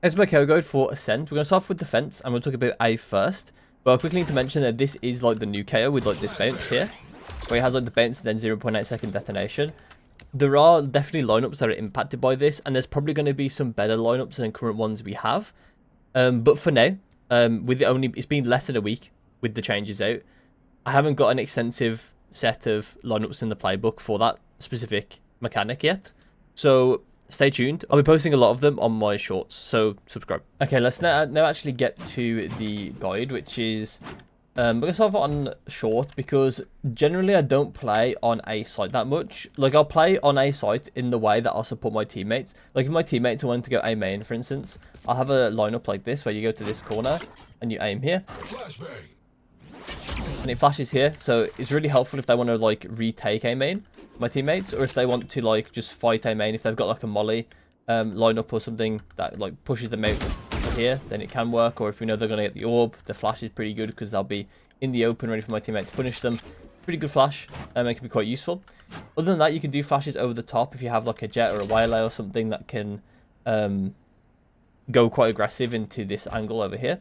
Here's my Kayo guide for Ascent. We're going to start off with defense, and we'll talk about A first. But I quickly need to mention that this is like the new Kayo with like this bounce here, where it has like the bounce and then 0.8 second detonation. There are definitely lineups that are impacted by this, and there's probably going to be some better lineups than current ones we have. But for now, with it's been less than a week with the changes out, I haven't got an extensive set of lineups in the playbook for that specific mechanic yet. So stay tuned. I'll be posting a lot of them on my shorts, so subscribe. Okay, let's now actually get to the guide, which is we're gonna start on short because generally I don't play on a site that much. Like, I'll play on a site in the way that I'll support my teammates. Like, if my teammates are wanting to go A main, for instance, I'll have a lineup like this where you go to this corner and you aim here. And it flashes here, so it's really helpful if they want to like retake A main, my teammates, or if they want to like just fight A main. If they've got like a molly lineup or something that like pushes them out here, then it can work. Or if we know they're going to get the orb, the flash is pretty good because they'll be in the open ready for my teammate to punish them. Pretty good flash, and it can be quite useful. Other than that, you can do flashes over the top if you have like a jet or a waylay or something that can go quite aggressive into this angle over here.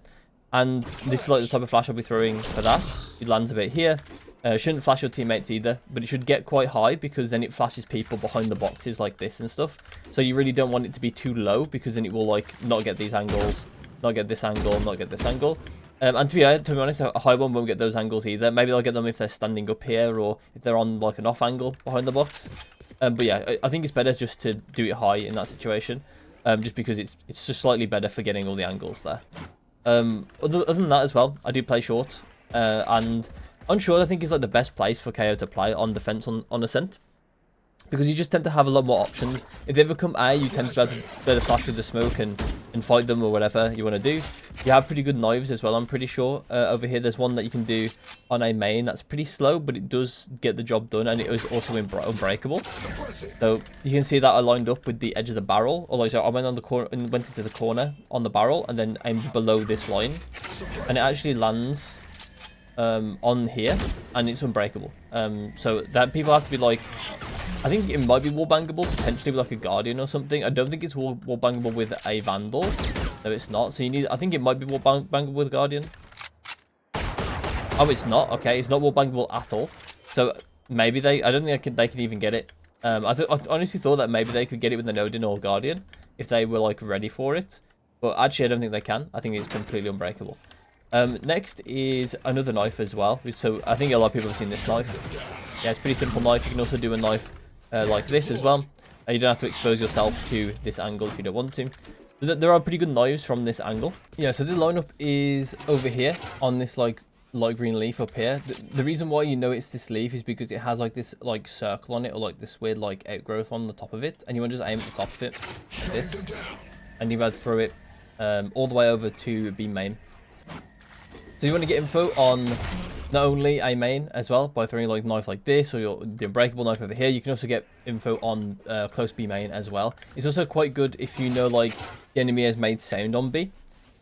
And this is like the type of flash I'll be throwing for that. It lands a bit here. Shouldn't flash your teammates either, but it should get quite high because then it flashes people behind the boxes like this and stuff. So you really don't want it to be too low because then it will like not get these angles, not get this angle, not get this angle. And to be honest, a high one won't get those angles either. Maybe they'll get them if they're standing up here or if they're on like an off angle behind the box. But yeah, I think it's better just to do it high in that situation, just because it's just slightly better for getting all the angles there. Other than that as well, I do play short, and on short I think is like the best place for Kayo to play on defense on Ascent, because you just tend to have a lot more options. If they ever come A, you tend to be able to flash with the smoke and fight them or whatever you want to do. You have pretty good knives as well, I'm pretty sure. Over here there's one that you can do on a main that's pretty slow, but it does get the job done, and it is also unbreakable. So you can see that I lined up with the edge of the barrel, or like, so I went on the corner and went into the corner on the barrel and then aimed below this line, and it actually lands on here, and it's unbreakable. So that people have to be like, I think it might be wallbangable potentially with like a guardian or something. I don't think it's wallbangable with a vandal. No, it's not. So you need, I think it might be wallbangable with guardian. Oh, it's not. Okay, it's not wallbangable at all. So maybe I don't think they can even get it. I honestly thought that maybe they could get it with an Odin or guardian if they were like ready for it. But actually I don't think they can. I think it's completely unbreakable. Next is another knife as well. So I think a lot of people have seen this knife. Yeah, it's a pretty simple knife. You can also do a knife like this as well. You don't have to expose yourself to this angle if you don't want to. There are pretty good knives from this angle. Yeah, so the lineup is over here on this like light green leaf up here. The reason why you know it's this leaf is because it has like this like circle on it, or like this weird like outgrowth on the top of it, and you want to just aim at the top of it like this, and you're about to throw it all the way over to B main. So you want to get info on not only A main as well by throwing like knife like this, or the unbreakable knife over here. You can also get info on close B main as well. It's also quite good if you know like the enemy has made sound on B,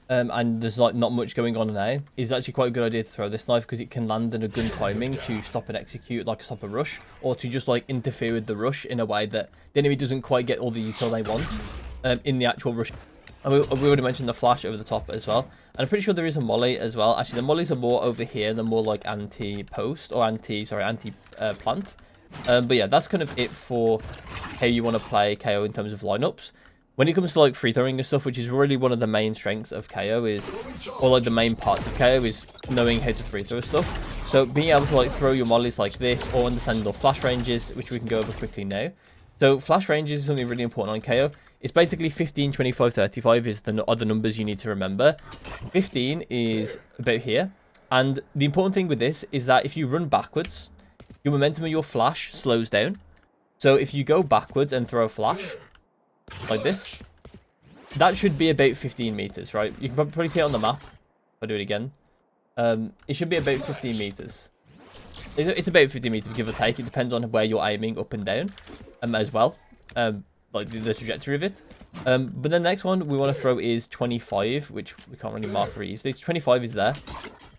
and there's like not much going on now. It's actually quite a good idea to throw this knife because it can land in a good timing to stop and execute, like stop a rush, or to just like interfere with the rush in a way that the enemy doesn't quite get all the util they want in the actual rush. And we already mentioned the flash over the top as well. And I'm pretty sure there is a molly as well. Actually, the mollies are more over here. They're more like anti-post, or anti-plant. But yeah, that's kind of it for how you want to play Kayo in terms of lineups. When it comes to like free throwing and stuff, which is really one of the main strengths of Kayo, or like the main parts of Kayo, is knowing how to free throw stuff. So being able to like throw your mollies like this, or understanding your flash ranges, which we can go over quickly now. So flash ranges is something really important on Kayo. It's basically 15, 25, 35 is the other numbers you need to remember. 15 is about here. And the important thing with this is that if you run backwards, your momentum of your flash slows down. So if you go backwards and throw a flash like this, that should be about 15 meters, right? You can probably see it on the map. If I do it again. It should be about 15 meters. It's about 15 meters, give or take. It depends on where you're aiming up and down as well. Like the trajectory of it. But the next one we want to throw is 25, which we can't really mark very easily. 25 is there.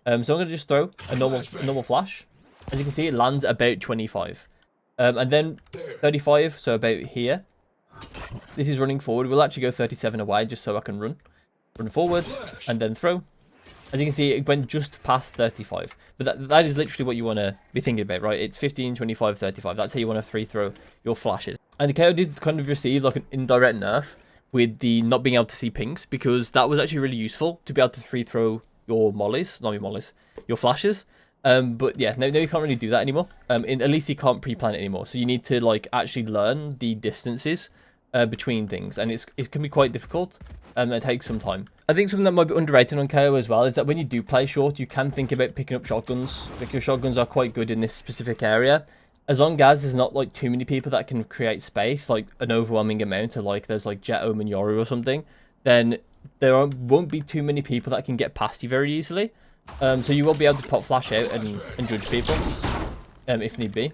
So I'm going to just throw a normal flash. As you can see, it lands about 25. And then 35, so about here. This is running forward. We'll actually go 37 away just so I can run. run forward, and then throw. As you can see, it went just past 35. But that is literally what you want to be thinking about, right? It's 15, 25, 35. That's how you want to free throw your flashes. And the Kayo did kind of receive like an indirect nerf with the not being able to see pings, because that was actually really useful to be able to free throw your mollies, not your mollies, your flashes. But yeah, no, you can't really do that anymore. At least you can't pre-plan it anymore. So you need to like actually learn the distances between things, and it can be quite difficult. It takes some time. I think something that might be underrated on Kayo as well is that when you do play short, you can think about picking up shotguns, because shotguns are quite good in this specific area. As long as there's not like too many people that can create space, like an overwhelming amount, or like there's like Jet, Omen, Yoru or something, then there won't be too many people that can get past you very easily. So you will be able to pop flash out and judge people if need be.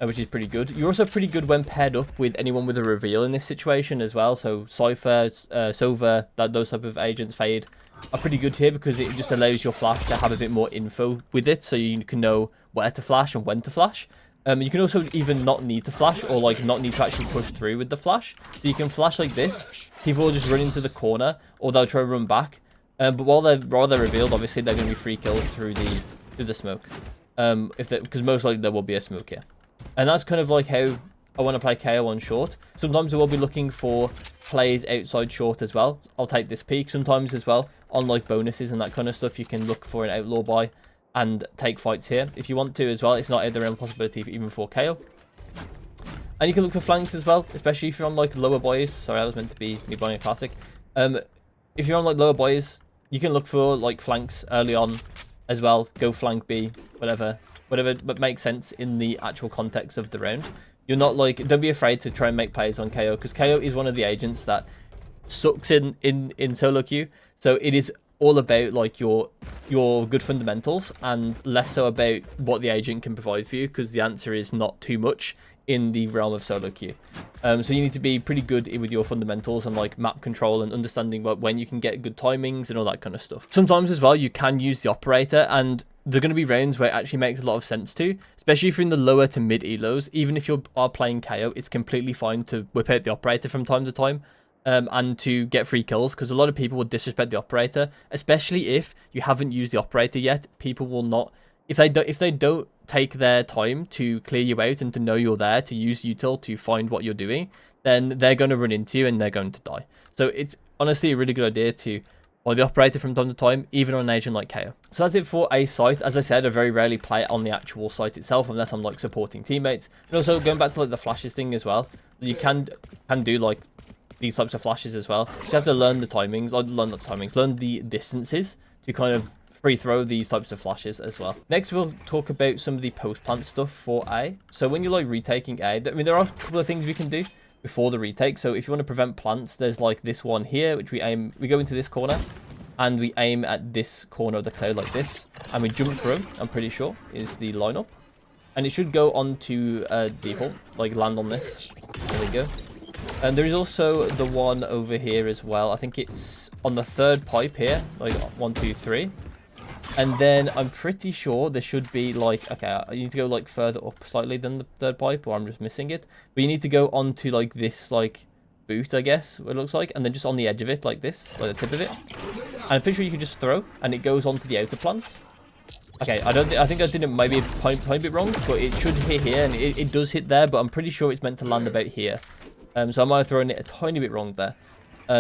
Which is pretty good. You're also pretty good when paired up with anyone with a reveal in this situation as well. So Cypher, Silver, those type of agents, Fade, are pretty good here, because it just allows your flash to have a bit more info with it, so you can know where to flash and when to flash. You can also even not need to flash, or like not need to actually push through with the flash. So you can flash like this. People will just run into the corner, or they'll try to run back. But while they're revealed, obviously they're going to be free kills through the smoke. Because most likely there will be a smoke here. And that's kind of like how I want to play Kayo on short. Sometimes I will be looking for plays outside short as well. I'll take this peek sometimes as well. On like bonuses and that kind of stuff, you can look for an outlaw buy and take fights here if you want to as well. It's not out of the realm of possibility even for Kayo. And you can look for flanks as well, especially if you're on like lower buys. Sorry, that was meant to be me buying a classic. If you're on like lower buys, you can look for like flanks early on as well. Go flank B, whatever makes sense in the actual context of the round. You're not like, don't be afraid to try and make plays on Kayo, because Kayo is one of the agents that sucks in solo queue. So it is all about like your good fundamentals, and less so about what the agent can provide for you, because the answer is not too much in the realm of solo queue. So you need to be pretty good with your fundamentals and like map control and understanding about when you can get good timings and all that kind of stuff. Sometimes as well you can use the operator, and there are going to be rounds where it actually makes a lot of sense to, especially if you're in the lower to mid elos. Even if you are playing Kayo, it's completely fine to whip out the operator from time to time. And to get free kills, because a lot of people will disrespect the operator, especially if you haven't used the operator yet. People will not, if they don't take their time to clear you out and to know you're there, to use util to find what you're doing, then they're going to run into you and they're going to die. So it's honestly a really good idea to buy the operator from time to time, even on an agent like Kayo. So that's it for a site. As I said, I very rarely play it on the actual site itself unless I'm like supporting teammates. And also going back to like the flashes thing as well, you can do like these types of flashes as well. You have to learn the timings, learn the distances to kind of free throw these types of flashes as well. Next, we'll talk about some of the post plant stuff for A. So when you're like retaking A, I mean, there are a couple of things we can do before the retake. So if you want to prevent plants, there's like this one here, which we go into this corner and we aim at this corner of the cloud like this, and we jump through, I'm pretty sure is the lineup. And it should go on to default, like land on this. There we go. And there is also the one over here as well. I think it's on the third pipe here, like 1, 2, 3. And then I'm pretty sure there should be like, okay, you need to go like further up slightly than the third pipe, or I'm just missing it. But you need to go onto like this like boot, I guess, what it looks like, and then just on the edge of it like this, like the tip of it. And I'm pretty sure you can just throw, and it goes onto the outer plant. Okay, I think I did it maybe a tiny bit wrong, but it should hit here, and it does hit there, but I'm pretty sure it's meant to land about here. So I might have thrown it a tiny bit wrong there.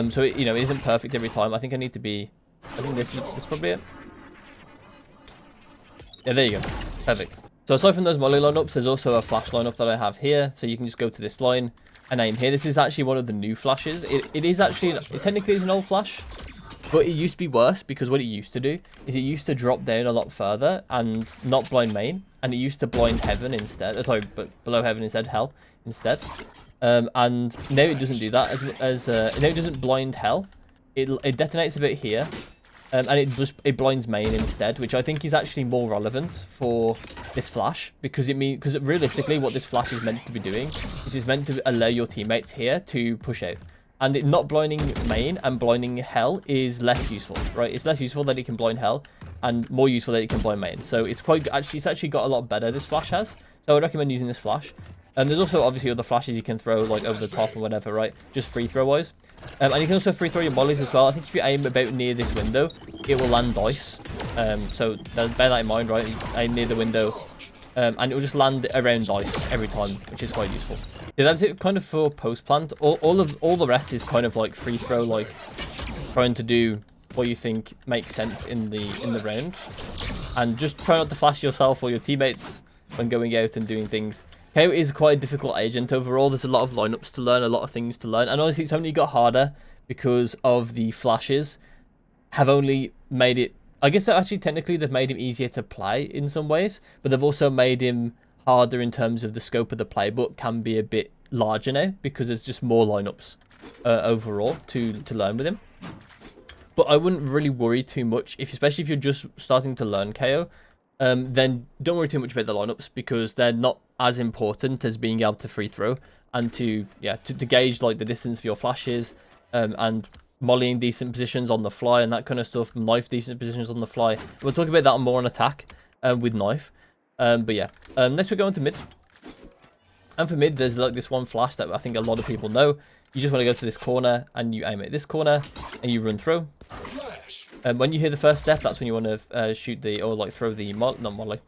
So it, it isn't perfect every time. I think I need to be, I think this is probably it. Yeah, there you go. Perfect. So aside from those molly lineups, there's also a flash lineup that I have here. So you can just go to this line and aim here. This is actually one of the new flashes. It is actually, it technically is an old flash, but it used to be worse, because what it used to do is it used to drop down a lot further and not blind main, and it used to blind heaven instead. Sorry, but below heaven instead, hell instead. And now it doesn't do that. Now it doesn't blind hell. It detonates a bit here, and it blinds main instead, which I think is actually more relevant for this flash, because realistically what this flash is meant to be doing is it's meant to allow your teammates here to push out. And it not blinding main and blinding hell is less useful, right? It's less useful that it can blind hell, and more useful that it can blind main. So it's actually got a lot better, this flash has. So I would recommend using this flash. And there's also obviously other flashes you can throw like over the top or whatever, right? Just free throw wise. And you can also free throw your mollies as well. I think if you aim about near this window, it will land dice. So bear that in mind, right? Aim near the window, and it will just land around dice every time, which is quite useful. Yeah, that's it kind of for post plant. All the rest is kind of like free throw, like trying to do what you think makes sense in the round, and just try not to flash yourself or your teammates when going out and doing things. Kayo is quite a difficult agent overall. There's a lot of lineups to learn, a lot of things to learn, and honestly it's only got harder because of the flashes have only made it, I guess that actually technically they've made him easier to play in some ways, but they've also made him harder in terms of the scope of the playbook can be a bit larger now because there's just more lineups overall to learn with him. But I wouldn't really worry too much, especially if you're just starting to learn Kayo. Then don't worry too much about the lineups because they're not as important as being able to free throw and to gauge like the distance for your flashes, and mollying decent positions on the fly and that kind of stuff, knife decent positions on the fly. We'll talk about that more on attack with knife. But yeah, next we're going to mid. And for mid, there's like this one flash that I think a lot of people know. You just want to go to this corner and you aim at this corner and you run through. When you hear the first step, that's when you want to shoot the, or like throw the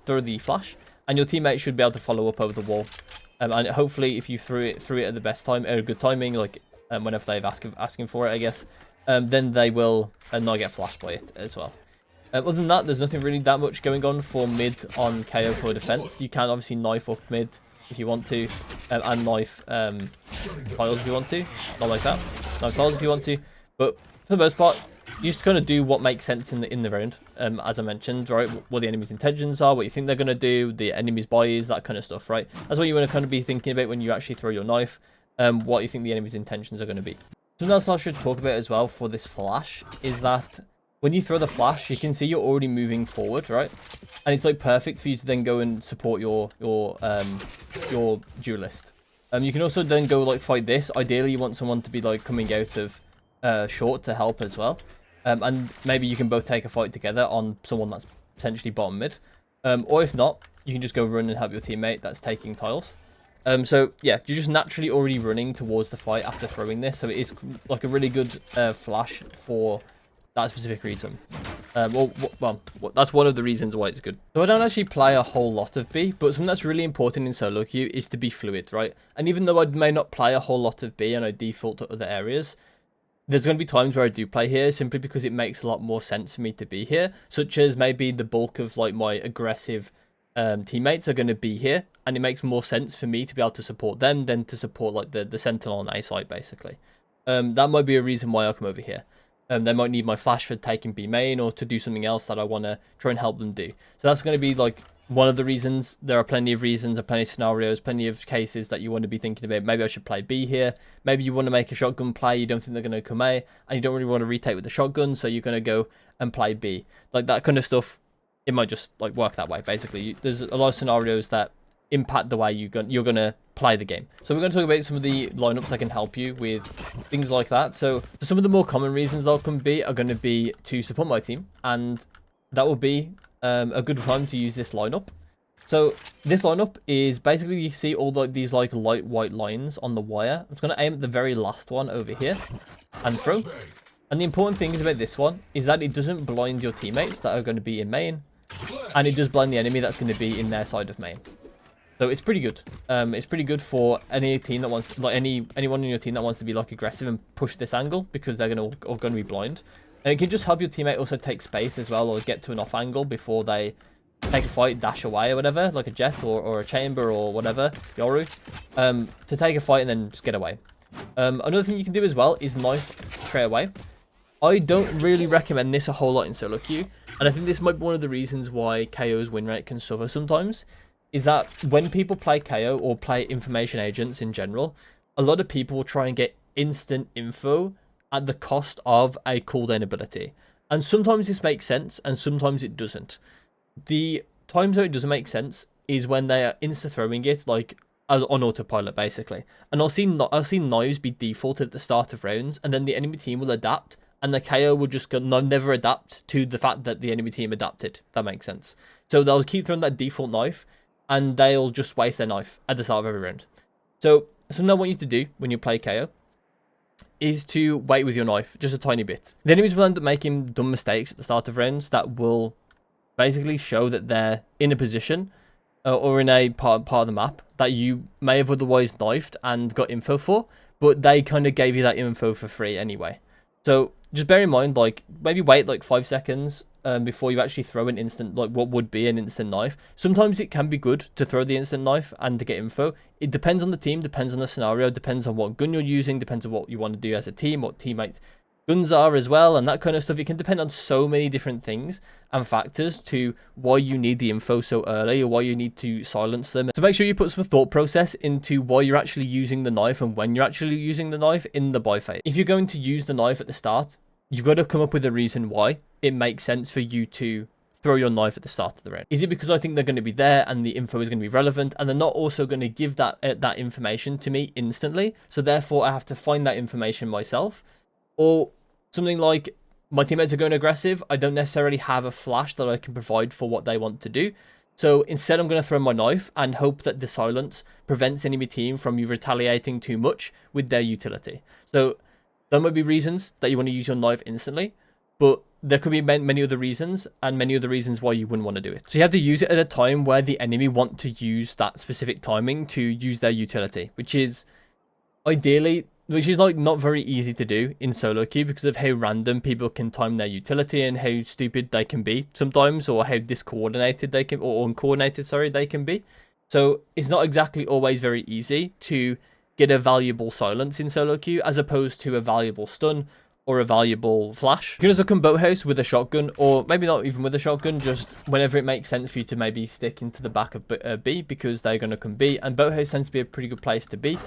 throw the flash, and your teammate should be able to follow up over the wall. And hopefully, if you threw it at the best time, at a good timing, like whenever they've asking for it, I guess, then they will not get flashed by it as well. Other than that, there's nothing really that much going on for mid on Kayo for defense. You can obviously knife up mid if you want to, and knife tiles if you want to. Not like that. Knife tiles if you want to, but for the most part, you just kind of do what makes sense in the round, as I mentioned, right? What the enemy's intentions are, what you think they're going to do, the enemy's buys, that kind of stuff, right? That's what you want to kind of be thinking about when you actually throw your knife, what you think the enemy's intentions are going to be. Something else I should talk about as well for this flash is that when you throw the flash, you can see you're already moving forward, right? And it's like perfect for you to then go and support your duelist. You can also then go like fight this. Ideally, you want someone to be like coming out of short to help as well. And maybe you can both take a fight together on someone that's potentially bottom mid. Or if not, you can just go run and help your teammate that's taking tiles. So yeah, you're just naturally already running towards the fight after throwing this. So it is like a really good flash for that specific reason. Well, that's one of the reasons why it's good. So I don't actually play a whole lot of B, but something that's really important in solo queue is to be fluid, right? And even though I may not play a whole lot of B and I default to other areas, there's going to be times where I do play here simply because it makes a lot more sense for me to be here, such as maybe the bulk of like my aggressive teammates are going to be here, and it makes more sense for me to be able to support them than to support like the sentinel on A side, basically. That might be a reason why I come over here. They might need my flash for taking B main or to do something else that I want to try and help them do. So that's going to be like one of the reasons. There are plenty of reasons, plenty of scenarios, plenty of cases that you want to be thinking about. Maybe I should play B here. Maybe you want to make a shotgun play. You don't think they're going to come A, and you don't really want to retake with the shotgun, so you're going to go and play B. Like that kind of stuff, it might just like work that way. Basically, there's a lot of scenarios that impact the way you're going to play the game. So we're going to talk about some of the lineups that can help you with things like that. So some of the more common reasons I'll come B are going to be to support my team, and that will be a good time to use this lineup. So this lineup is basically, you see all these like light white lines on the wire. I'm just going to aim at the very last one over here and throw. And the important thing is about this one is that it doesn't blind your teammates that are going to be in main, and it does blind the enemy that's going to be in their side of main. So it's pretty good. It's pretty good for any team that wants, like anyone in your team that wants to be like aggressive and push this angle, because they're going to be blind. And it can just help your teammate also take space as well, or get to an off angle before they take a fight, dash away or whatever, like a jet or a chamber or whatever, Yoru, to take a fight and then just get away. Another thing you can do as well is knife straight away. I don't really recommend this a whole lot in solo queue, and I think this might be one of the reasons why KO's win rate can suffer sometimes, is that when people play KO or play information agents in general, a lot of people will try and get instant info at the cost of a cooldown ability. And sometimes this makes sense and sometimes it doesn't. The times where it doesn't make sense is when they are insta throwing it like on autopilot basically. And I'll see knives be default at the start of rounds, and then the enemy team will adapt, and the KO will just never adapt to the fact that the enemy team adapted. If that makes sense. So they'll keep throwing that default knife, and they'll just waste their knife at the start of every round. So something I want you to do when you play Kayo is to wait with your knife just a tiny bit. The enemies will end up making dumb mistakes at the start of rounds that will basically show that they're in a position or in a part of the map that you may have otherwise knifed and got info for, but they kind of gave you that info for free anyway. So just bear in mind, like, maybe wait like 5 seconds before you actually throw an instant, like what would be an instant knife. Sometimes it can be good to throw the instant knife and to get info. It depends on the team, depends on the scenario, depends on what gun you're using, depends on what you want to do as a team, what teammates' guns are as well, and that kind of stuff. It can depend on so many different things and factors to why you need the info so early or why you need to silence them. So make sure you put some thought process into why you're actually using the knife and when you're actually using the knife in the buy phase. If you're going to use the knife at the start, you've got to come up with a reason why it makes sense for you to throw your knife at the start of the round. Is it because I think they're going to be there and the info is going to be relevant and they're not also going to give that information to me instantly, so therefore I have to find that information myself? Or something like, my teammates are going aggressive, I don't necessarily have a flash that I can provide for what they want to do. So instead I'm going to throw my knife and hope that the silence prevents enemy team from you retaliating too much with their utility. So there might be reasons that you want to use your knife instantly, but there could be many other reasons and many other reasons why you wouldn't want to do it. So you have to use it at a time where the enemy want to use that specific timing to use their utility, which is ideally, which is like not very easy to do in solo queue because of how random people can time their utility and how stupid they can be sometimes, or how discoordinated they can, or uncoordinated, sorry, they can be. So it's not exactly always very easy to get a valuable silence in solo queue as opposed to a valuable stun or a valuable flash. You can also come boathouse with a shotgun, or maybe not even with a shotgun, just whenever it makes sense for you to maybe stick into the back of B, because they're going to come B, and boathouse tends to be a pretty good place to be.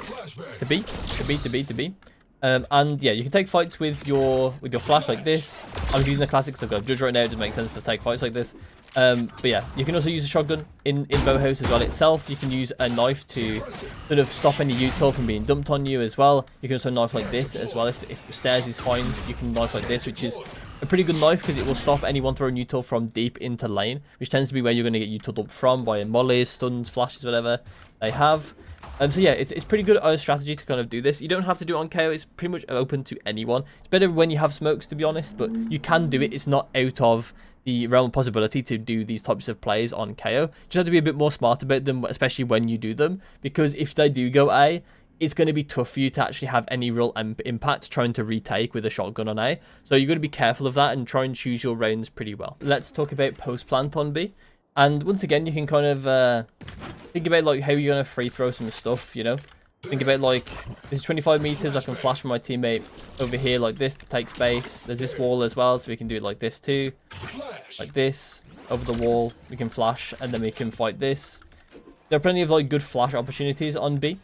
And yeah, you can take fights with your flash like this. I'm using the classics, I've got a judge right now, it doesn't make sense to take fights like this. But yeah, you can also use a shotgun in boathouse as well itself. You can use a knife to sort of stop any util from being dumped on you as well. You can also knife like this as well. If stairs is fine, you can knife like this, which is a pretty good knife because it will stop anyone throwing util from deep into lane, which tends to be where you're going to get util up from by mollies, stuns, flashes, whatever they have. So yeah, it's pretty good strategy to kind of do this. You don't have to do it on KO. It's pretty much open to anyone. It's better when you have smokes, to be honest, but you can do it. It's not out of the realm of possibility to do these types of plays on KO. You just have to be a bit more smart about them, especially when you do them, because if they do go A, it's going to be tough for you to actually have any real impact trying to retake with a shotgun on A. So you've got to be careful of that and try and choose your rounds pretty well. Let's talk about post plant on B. And once again, you can kind of think about like how you're going to free throw some stuff, you know. Think about like, this is 25 meters, I can flash from my teammate over here like this to take space. There's this wall as well, so we can do it like this too. Like this, over the wall, we can flash, and then we can fight this. There are plenty of like good flash opportunities on B.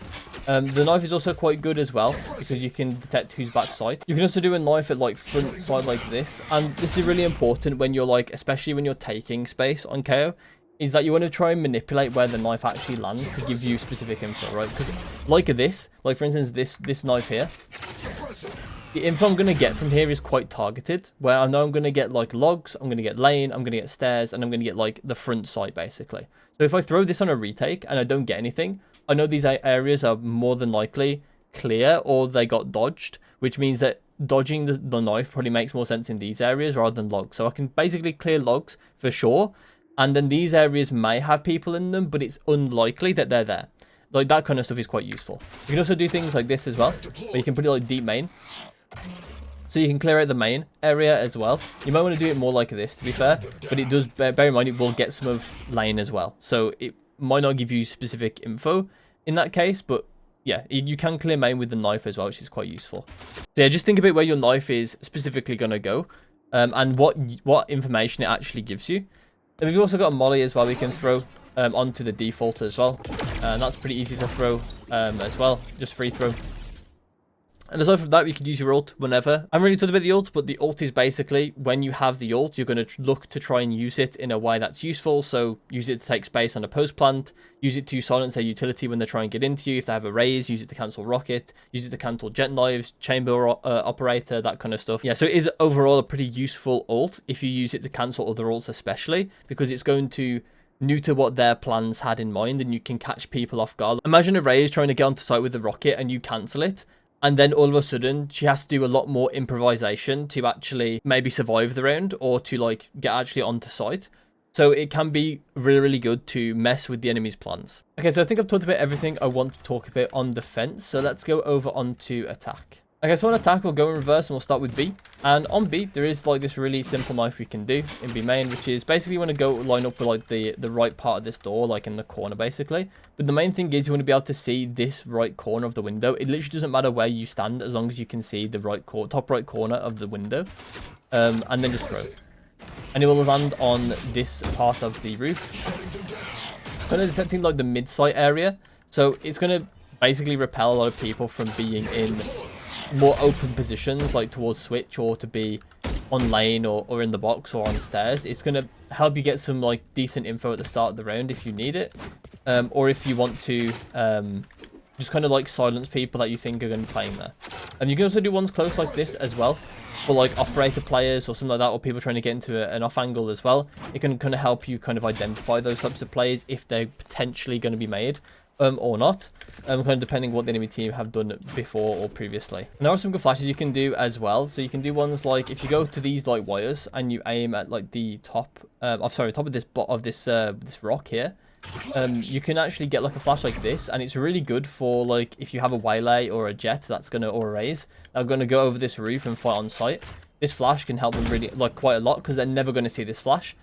The knife is also quite good as well, because you can detect who's backside. You can also do a knife at like front side like this, and this is really important when you're like, especially when you're taking space on KO, is that you want to try and manipulate where the knife actually lands to give you specific info, right? Because like this, like for instance this knife here, the info I'm going to get from here is quite targeted, where I know I'm going to get like logs, I'm going to get lane, I'm going to get stairs, and I'm going to get like the front side basically. So if I throw this on a retake and I don't get anything, I know these areas are more than likely clear or they got dodged, which means that dodging the knife probably makes more sense in these areas rather than logs. So I can basically clear logs for sure, and then these areas may have people in them, but it's unlikely that they're there. Like that kind of stuff is quite useful. You can also do things like this as well, where you can put it like deep main. So you can clear out the main area as well. You might want to do it more like this, to be fair, but it does, bear in mind, it will get some of lane as well. So it might not give you specific info in that case, but yeah, you can clear main with the knife as well, which is quite useful. So yeah, just think about where your knife is specifically going to go, and what information it actually gives you. Then we've also got a molly as well we can throw onto the default as well. And that's pretty easy to throw as well, just free throw. And aside from that, you can use your ult whenever. I'm really talking about the ult, but the ult is basically when you have the ult, you're going to look to try and use it in a way that's useful. So use it to take space on a post plant, use it to silence their utility when they try and get into you. If they have a raise, use it to cancel rocket, use it to cancel jet knives, chamber operator, that kind of stuff. Yeah, so it is overall a pretty useful ult if you use it to cancel other ults especially, because it's going to new to what their plans had in mind, and you can catch people off guard. Imagine a Ray is trying to get onto site with the rocket and you cancel it, and then all of a sudden she has to do a lot more improvisation to actually maybe survive the round or to like get actually onto site. So it can be really, really good to mess with the enemy's plans. Okay, so I think I've talked about everything I want to talk about on defense. So let's go over onto attack. Okay, so on attack, we'll go in reverse and we'll start with B. And on B, there is like this really simple knife we can do in B main, which is basically you want to go line up with like the right part of this door, like in the corner basically. But the main thing is you want to be able to see this right corner of the window. It literally doesn't matter where you stand as long as you can see the top right corner of the window. And then just throw. And it will land on this part of the roof. Kind of detecting like the mid-site area. So it's going to basically repel a lot of people from being in more open positions, like towards switch, or to be on lane or in the box or on stairs. It's going to help you get some like decent info at the start of the round if you need it. Or if you want to just kind of like silence people that you think are going to be playing there. And you can also do ones close like this as well. For like operator players or something like that, or people trying to get into an off angle as well. It can kind of help you kind of identify those types of players if they're potentially going to be made or not, kind of depending what the enemy team have done before or previously. And there are some good flashes you can do as well. So you can do ones like if you go to these like wires and you aim at like the top top of this rock here. You can actually get like a flash like this, and it's really good for like if you have a waylay or a jet that's gonna or a raise that are gonna go over this roof and fight on site. This flash can help them really like quite a lot because they're never gonna see this flash.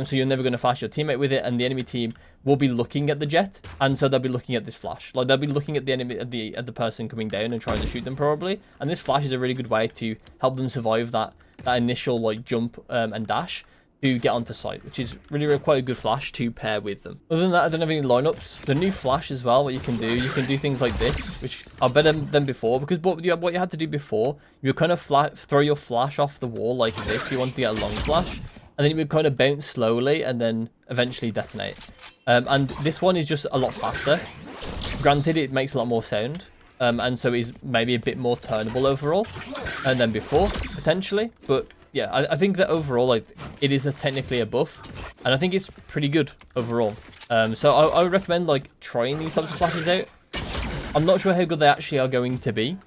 So you're never gonna flash your teammate with it, and the enemy team will be looking at the jet, and so they'll be looking at this flash. Like they'll be looking at the enemy at the person coming down and trying to shoot them probably. And this flash is a really good way to help them survive that initial like jump and dash to get onto site, which is really quite a good flash to pair with them. Other than that, I don't have any lineups. The new flash as well, what you can do things like this, which are better than before, because what you had to do before, you kind of throw your flash off the wall like this if you want to get a long flash, and then it would kind of bounce slowly and then eventually detonate. And this one is just a lot faster. Granted, it makes a lot more sound, and so is maybe a bit more turnable overall than before, potentially, but yeah, I think that overall, like, it is technically a buff, and I think it's pretty good overall. So I would recommend, like, trying these types of flashes out. I'm not sure how good they actually are going to be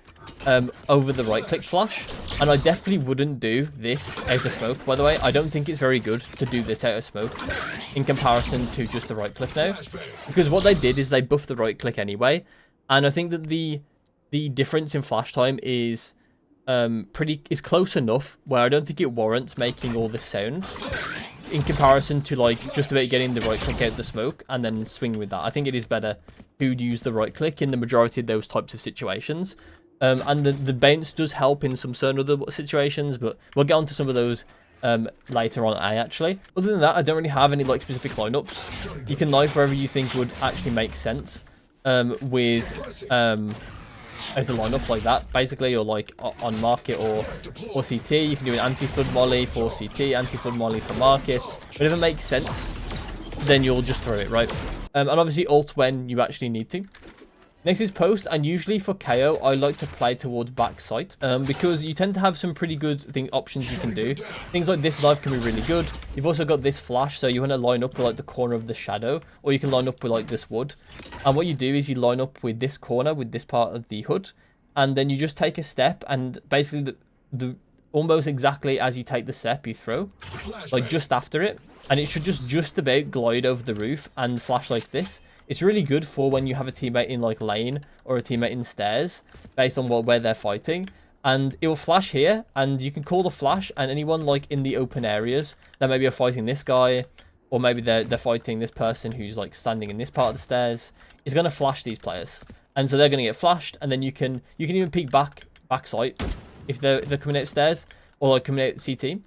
over the right-click flash, and I definitely wouldn't do this out of smoke, by the way. I don't think it's very good to do this out of smoke in comparison to just the right-click now, because what they did is they buffed the right-click anyway, and I think that the difference in flash time is close enough where I don't think it warrants making all this sound in comparison to like just about getting the right click out the smoke and then swinging with that. I think it is better to use the right click in the majority of those types of situations. And the bounce does help in some certain other situations, but we'll get onto some of those later on actually. Other than that, I don't really have any like specific lineups. You can knife wherever you think would actually make sense with as the lineup like that basically, or like on market or CT. You can do an anti-flood molly for CT, anti-flood molly for market. Whatever makes sense, then you'll just throw it, right? And obviously ult when you actually need to. Next is post, and usually for Kayo, I like to play towards back sight because you tend to have some pretty good options you can do. Things like this knife can be really good. You've also got this flash, so you want to line up with like the corner of the shadow, or you can line up with like this wood. And what you do is you line up with this corner, with this part of the hood, and then you just take a step, and basically the almost exactly as you take the step, you throw, like just after it, and it should just about glide over the roof and flash like this. It's really good for when you have a teammate in like lane or a teammate in stairs based on where they're fighting, and it will flash here, and you can call the flash, and anyone like in the open areas that maybe are fighting this guy, or maybe they're fighting this person who's like standing in this part of the stairs, is going to flash these players, and so they're going to get flashed, and then you can even peek back sight if they're coming out stairs or like coming out CT.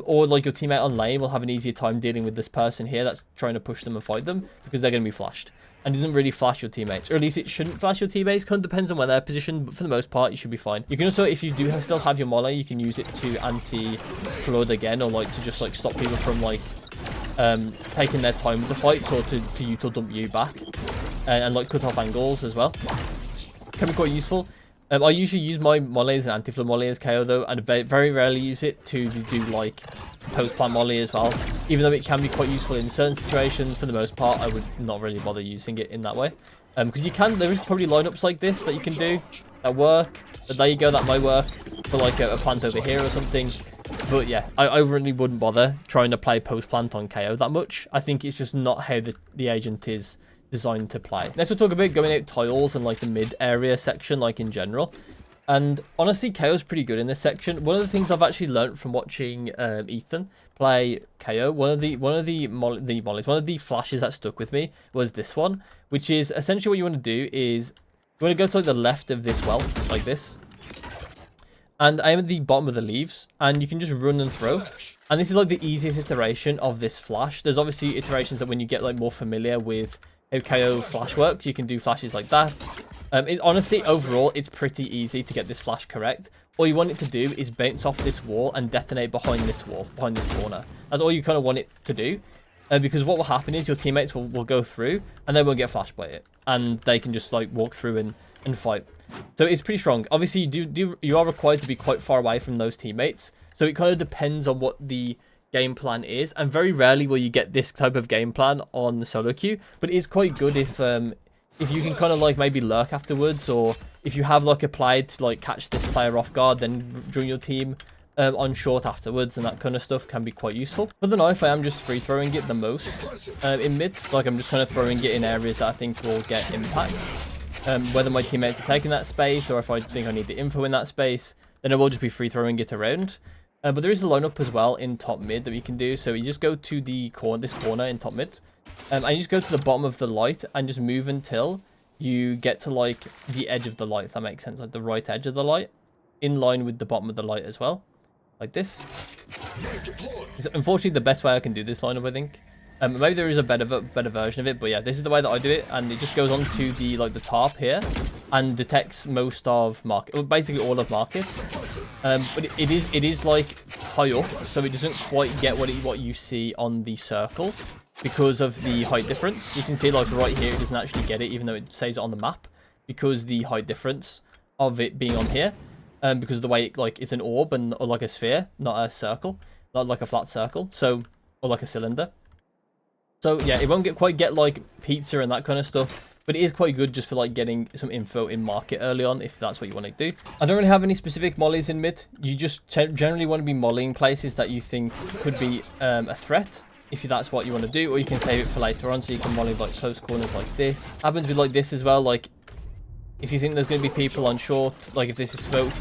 Or like your teammate on lane will have an easier time dealing with this person here that's trying to push them and fight them, because they're going to be flashed. And it doesn't really flash your teammates, or at least it shouldn't flash your teammates. Kind of depends on where they're positioned, but for the most part, you should be fine. You can also, if you do still have your molly, you can use it to anti-flood again, or like to just like stop people from like taking their time with the fights, or to util dump you back, and like cut off angles as well. Can be quite useful. I usually use my molly as an anti-flood molly as Kayo though, and very rarely use it to do like post-plant molly as well. Even though it can be quite useful in certain situations, for the most part, I would not really bother using it in that way. Because there is probably lineups like this that you can do that work. But there you go, that might work for like a plant over here or something. But yeah, I really wouldn't bother trying to play post-plant on Kayo that much. I think it's just not how the agent is designed to play. Next we'll talk about going out tiles and like the mid area section, like in general. And honestly, Kayo's pretty good in this section. One of the things I've actually learned from watching Ethan play Kayo, one of the flashes that stuck with me was this one, which is essentially what you want to do is you want to go to like the left of this well, like this. And I am at the bottom of the leaves, and you can just run and throw. And this is like the easiest iteration of this flash. There's obviously iterations that when you get like more familiar with how Kayo flash works, you can do flashes like that. Honestly, overall, it's pretty easy to get this flash correct. All you want it to do is bounce off this wall and detonate behind this wall, behind this corner. That's all you kind of want it to do. Because what will happen is your teammates will go through and they won't get flashed by it. And they can just like walk through and fight. So it's pretty strong. Obviously, you are required to be quite far away from those teammates. So it kind of depends on what the game plan is. And very rarely will you get this type of game plan on the solo queue. But it is quite good if you can kind of like maybe lurk afterwards, or if you have like a play to like catch this player off guard, then join your team on short afterwards, and that kind of stuff can be quite useful. For the knife, I am just free throwing it the most in mid. Like I'm just kind of throwing it in areas that I think will get impact. Whether my teammates are taking that space or if I think I need the info in that space, then I will just be free throwing it around. But there is a lineup as well in top mid that we can do. So you just go to the this corner in top mid. And you just go to the bottom of the light and just move until you get to like the edge of the light, if that makes sense. Like the right edge of the light, in line with the bottom of the light as well. Like this. It's unfortunately the best way I can do this lineup, I think. Maybe there is a better version of it, but yeah, this is the way that I do it, and it just goes on to the like the top here and detects most of market, well, basically all of market. But it is like high up, so it doesn't quite get what you see on the circle because of the height difference. You can see like right here it doesn't actually get it, even though it says it on the map, because the height difference of it being on here, because of the way it, like it's an orb or like a sphere, not a circle, not like a flat circle, so or like a cylinder. So yeah, it won't quite get like pizza and that kind of stuff, but it is quite good just for like getting some info in market early on, if that's what you want to do. I don't really have any specific mollies in mid. You just generally want to be mollying places that you think could be a threat, if that's what you want to do, or you can save it for later on, so you can molly like close corners like this. Happens with like this as well, like if you think there's going to be people on short, like if this is smoked,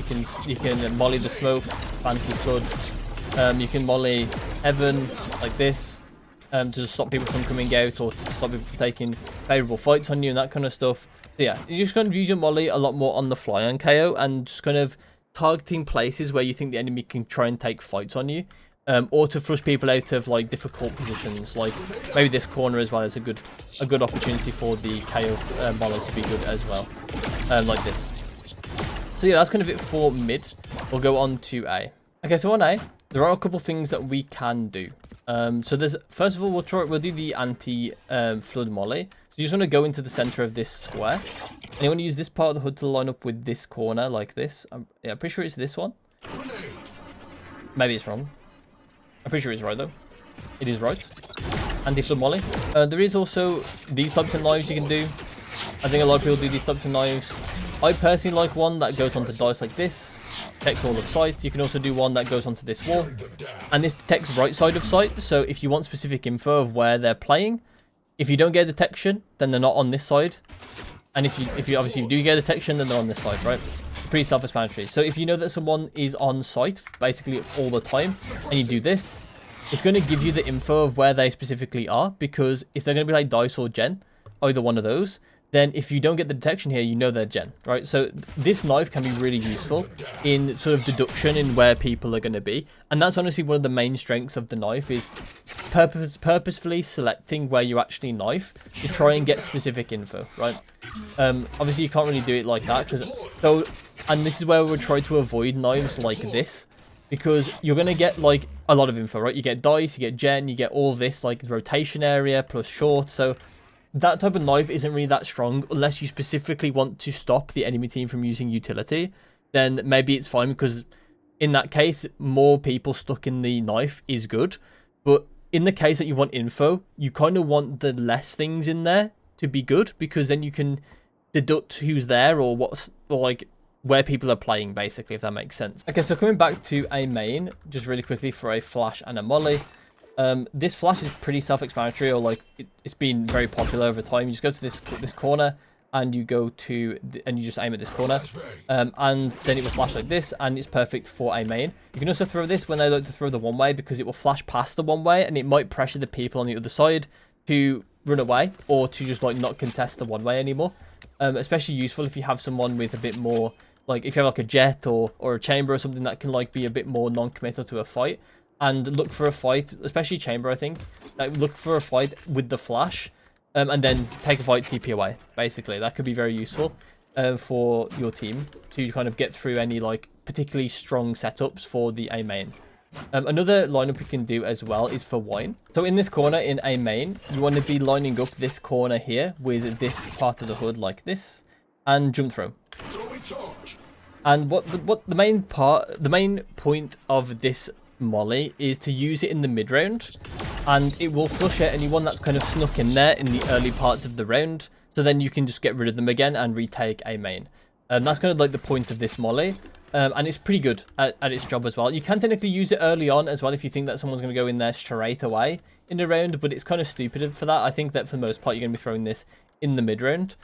you can molly the smoke, anti-flood. You can molly heaven like this. To stop people from coming out or stop people from taking favourable fights on you and that kind of stuff. So yeah, you just kind of use your molly a lot more on the fly on Kayo, and just kind of targeting places where you think the enemy can try and take fights on you, or to flush people out of like difficult positions, like maybe this corner as well is a good opportunity for the Kayo molly to be good as well, like this. So yeah, that's kind of it for mid. We'll go on to A. Okay, so on A, there are a couple things that we can do. So there's, first of all, we'll do the anti-flood molly. So you just want to go into the center of this square, and you want to use this part of the hood to line up with this corner like this. Yeah, I'm pretty sure it's this one. Maybe it's wrong. I'm pretty sure it's right though. It is right. Anti-flood molly. There is also these types of knives you can do. I think a lot of people do these types of knives. I personally like one that goes onto dice like this. Detects all of sight. You can also do one that goes onto this wall, and this detects right side of sight. So if you want specific info of where they're playing, if you don't get detection, then they're not on this side, and if you obviously do get detection, then they're on this side, right? Pretty self-explanatory. So if you know that someone is on site basically all the time, and you do this, it's going to give you the info of where they specifically are, because if they're going to be like dice or gen, either one of those, then if you don't get the detection here, you know they're gen, right? So this knife can be really useful in sort of deduction in where people are going to be. And that's honestly one of the main strengths of the knife, is purposefully selecting where you actually knife to try and get specific info, right? Obviously, you can't really do it like that, and this is where we would try to avoid knives like this, because you're going to get like a lot of info, right? You get dice, you get gen, you get all this like rotation area plus short. So that type of knife isn't really that strong unless you specifically want to stop the enemy team from using utility. Then maybe it's fine, because in that case, more people stuck in the knife is good. But in the case that you want info, you kind of want the less things in there to be good, because then you can deduct who's there or what's, or like where people are playing, basically, if that makes sense. Okay, so coming back to a main, just really quickly for a flash and a molly. This flash is pretty self-explanatory, or like it's been very popular over time. You just go to this corner, and you go to and you just aim at this corner, and then it will flash like this, and it's perfect for a main. You can also throw this when they like to throw the one way, because it will flash past the one way, and it might pressure the people on the other side to run away, or to just like not contest the one way anymore. Especially useful if you have someone with a bit more, like if you have like a jet or a chamber or something that can like be a bit more non-committal to a fight, and look for a fight, especially chamber, I think, like look for a fight with the flash, and then take a fight, TP away. Basically, that could be very useful for your team to kind of get through any like particularly strong setups for the A main. Another lineup we can do as well is for wine. So in this corner in a main, you want to be lining up this corner here with this part of the hood like this, and jump throw. And what the main point of this molly is to use it in the mid round, and it will flush out anyone that's kind of snuck in there in the early parts of the round, so then you can just get rid of them again and retake a main. That's kind of like the point of this molly. And it's pretty good at its job as well. You can technically use it early on as well if you think that someone's going to go in there straight away in the round, but it's kind of stupid for that. I think that for the most part, you're going to be throwing this in the mid round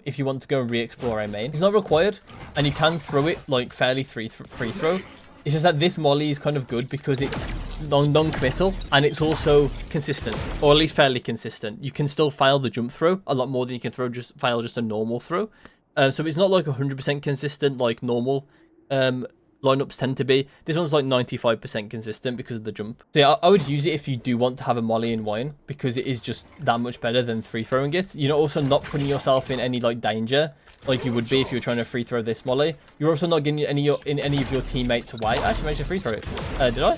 if you want to go re-explore a main. It's not required, and you can throw it like fairly free throw. It's just that this molly is kind of good because it's non-committal, and it's also consistent, or at least fairly consistent. You can still fail the jump throw a lot more than you can fail just a normal throw. So it's not like 100% consistent like normal lineups tend to be. This one's like 95% consistent because of the jump. So yeah, I would use it if you do want to have a molly in wine, because it is just that much better than free throwing it. You're also not putting yourself in any like danger like you would be if you were trying to free throw this molly. You're also not getting any of your teammates away. I actually managed to free throw it. Did I?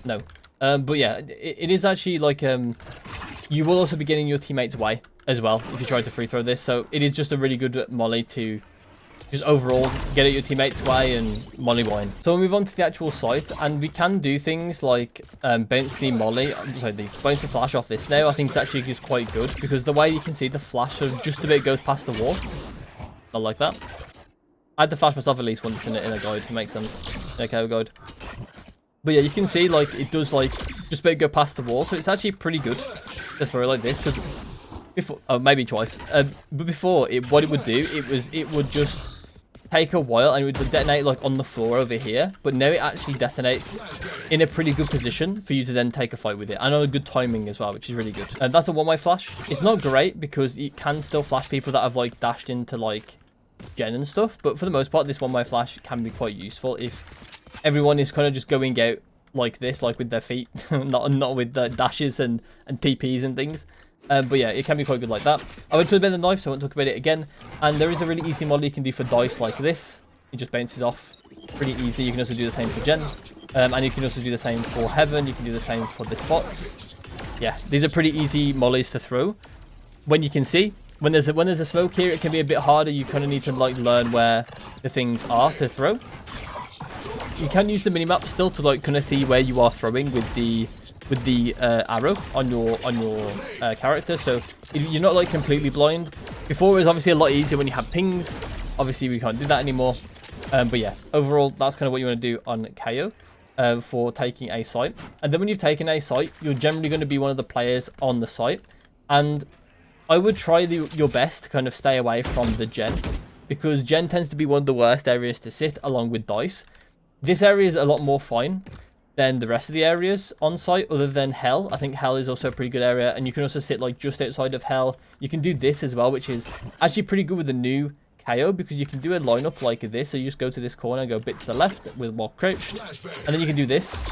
No. But yeah, it is actually like you will also be getting your teammates away as well if you try to free throw this. So it is just a really good molly to just overall get at your teammates away and molly wine. So we'll move on to the actual site, and we can do things like bounce the bounce the flash off this now. I think it's actually is quite good, because the way you can see the flash of just a bit goes past the wall. I like that. I had to flash myself at least once in a guide, if it makes sense. Okay, guide. But yeah, you can see like it does like just a bit go past the wall, so it's actually pretty good to throw like this, because before, maybe twice, but before what it would do, it would just take a while, and it would detonate like on the floor over here. But now it actually detonates in a pretty good position for you to then take a fight with it, and on a good timing as well, which is really good. And that's a one-way flash. It's not great because it can still flash people that have like dashed into like gen and stuff, but for the most part, this one-way flash can be quite useful if everyone is kind of just going out like this, like with their feet, not with the dashes and TPs and things. But yeah, it can be quite good like that. I went to a bit of the knife, so I won't talk about it again. And there is a really easy model you can do for dice like this. It just bounces off. Pretty easy. You can also do the same for Gen. And you can also do the same for Heaven. You can do the same for this box. Yeah, these are pretty easy mollies to throw. When you can see, when there's a smoke here, it can be a bit harder. You kind of need to like learn where the things are to throw. You can use the minimap still to like kind of see where you are throwing with the arrow on your character, so you're not like completely blind. Before it was obviously a lot easier when you had pings. Obviously we can't do that anymore. But yeah, overall that's kind of what you want to do on Kayo for taking a site. And then when you've taken a site, you're generally going to be one of the players on the site, and I would try your best to kind of stay away from the gen, because gen tends to be one of the worst areas to sit along with dice. This area is a lot more fine than the rest of the areas on site, other than Hell. I think Hell is also a pretty good area, and you can also sit like just outside of Hell. You can do this as well, which is actually pretty good with the new Kayo, because you can do a lineup like this. So you just go to this corner and go a bit to the left with while crouched, and then you can do this,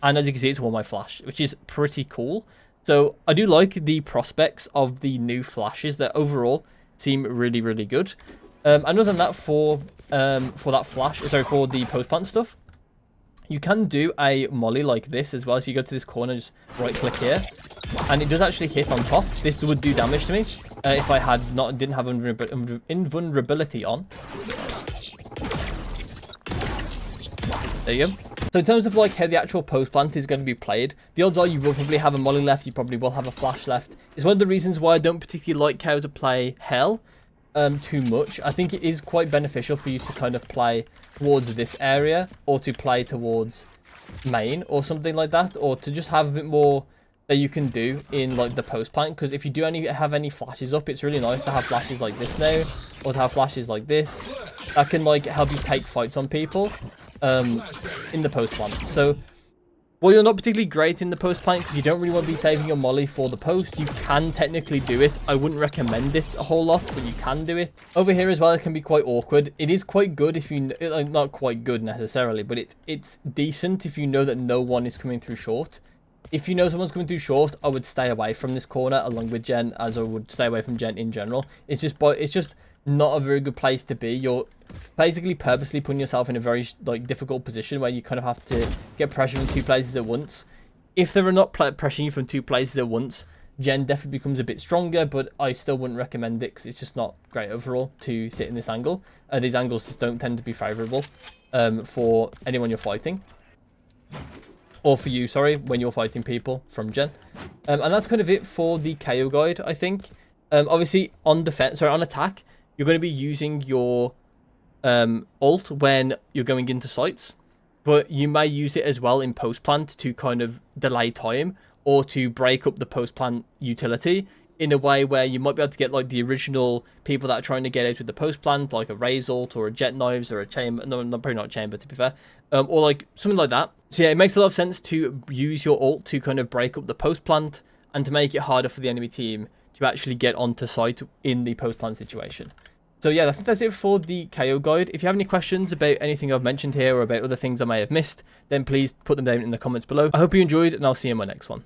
and as you can see, it's one-way flash, which is pretty cool. So I do like the prospects of the new flashes that overall seem really, really good. And other than that, for that flash, sorry, for the post plant stuff, You can do a molly like this as well. So you go to this corner, just right click here, and it does actually hit on top. This would do damage to me if I didn't have invulnerability on. There you go. So in terms of like how the actual post plant is going to be played, the odds are you will probably have a molly left. You probably will have a flash left. It's one of the reasons why I don't particularly like Kayo to play hell too much. I think it is quite beneficial for you to kind of play towards this area, or to play towards main or something like that, or to just have a bit more that you can do in like the post plant. Because if you do have any flashes up, it's really nice to have flashes like this now, or to have flashes like this that can like help you take fights on people in the post plant. So well, you're not particularly great in the post plant because you don't really want to be saving your molly for the post. You can technically do it. I wouldn't recommend it a whole lot, but you can do it. Over here as well, it can be quite awkward. It is quite good if you, not quite good necessarily, but it's decent if you know that no one is coming through short. If you know someone's coming through short, I would stay away from this corner along with Jen, as I would stay away from Jen in general. It's just not a very good place to be. You're basically purposely putting yourself in a very like difficult position where you kind of have to get pressure from two places at once. If they are not pressuring you from two places at once, Jen definitely becomes a bit stronger, but I still wouldn't recommend it because it's just not great overall to sit in this angle. These angles just don't tend to be favorable for anyone you're fighting. Or for you, sorry, when you're fighting people from Jen. And that's kind of it for the Kayo guide, I think. Obviously, on attack, you're going to be using your ult when you're going into sites. But you may use it as well in post plant to kind of delay time, or to break up the post plant utility in a way where you might be able to get like the original people that are trying to get out with the post plant, like a Raze ult or a Jet Knives or a Chamber. No, probably not Chamber to be fair. Or like something like that. So yeah, it makes a lot of sense to use your ult to kind of break up the post plant and to make it harder for the enemy team to actually get onto site in the post plant situation. So yeah, I think that's it for the Kayo guide. If you have any questions about anything I've mentioned here or about other things I may have missed, then please put them down in the comments below. I hope you enjoyed, and I'll see you in my next one.